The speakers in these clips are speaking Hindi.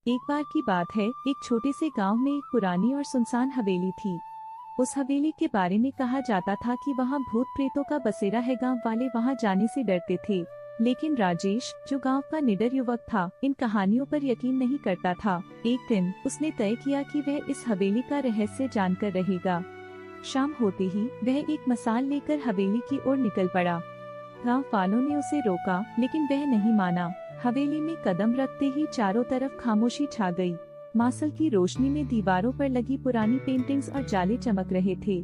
एक बार की बात है, एक छोटे से गांव में एक पुरानी और सुनसान हवेली थी। उस हवेली के बारे में कहा जाता था कि वहां भूत प्रेतों का बसेरा है। गांव वाले वहां जाने से डरते थे, लेकिन राजेश, जो गांव का निडर युवक था, इन कहानियों पर यकीन नहीं करता था। एक दिन उसने तय किया कि वह इस हवेली का रहस्य जानकर रहेगा। शाम होते ही वह एक मसाल लेकर हवेली की ओर निकल पड़ा। गांव वालों ने उसे रोका, लेकिन वह नहीं माना। हवेली में कदम रखते ही चारों तरफ खामोशी छा गई। मासल की रोशनी में दीवारों पर लगी पुरानी पेंटिंग्स और जाले चमक रहे थे।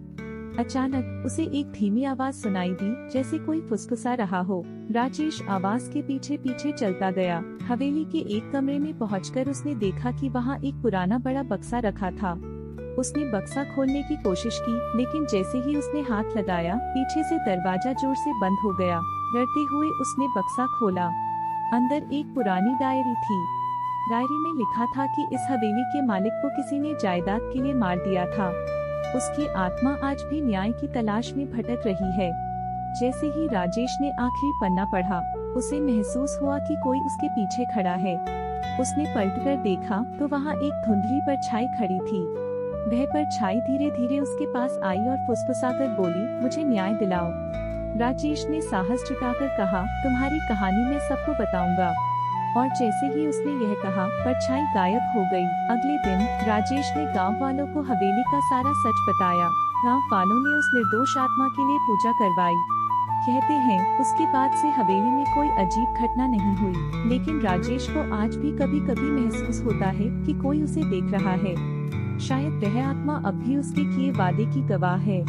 अचानक उसे एक धीमी आवाज सुनाई दी, जैसे कोई फुसफुसा रहा हो। राजेश आवाज के पीछे पीछे चलता गया। हवेली के एक कमरे में पहुंचकर उसने देखा कि वहां एक पुराना बड़ा बक्सा रखा था। उसने बक्सा खोलने की कोशिश की, लेकिन जैसे ही उसने हाथ लगाया, पीछे से दरवाजा जोर से बंद हो गया। डरते हुए उसने बक्सा खोला। अंदर एक पुरानी डायरी थी। डायरी में लिखा था कि इस हवेली के मालिक को किसी ने जायदाद के लिए मार दिया था। उसकी आत्मा आज भी न्याय की तलाश में भटक रही है। जैसे ही राजेश ने आखिरी पन्ना पढ़ा, उसे महसूस हुआ कि कोई उसके पीछे खड़ा है। उसने पलटकर देखा तो वहाँ एक धुंधली परछाई खड़ी थी। वह परछाई धीरे धीरे उसके पास आई और फुसफुसाकर बोली, मुझे न्याय दिलाओ। राजेश ने साहस जुटाकर कहा, तुम्हारी कहानी मैं सबको बताऊंगा। और जैसे ही उसने यह कहा, परछाई गायब हो गई। अगले दिन राजेश ने गांव वालों को हवेली का सारा सच बताया। गांव वालों ने उस निर्दोष आत्मा के लिए पूजा करवाई। कहते हैं, उसके बाद से हवेली में कोई अजीब घटना नहीं हुई, लेकिन राजेश को आज भी कभी कभी महसूस होता है कि कोई उसे देख रहा है। शायद वह आत्मा अब भी उसके किए वादे की गवाह है।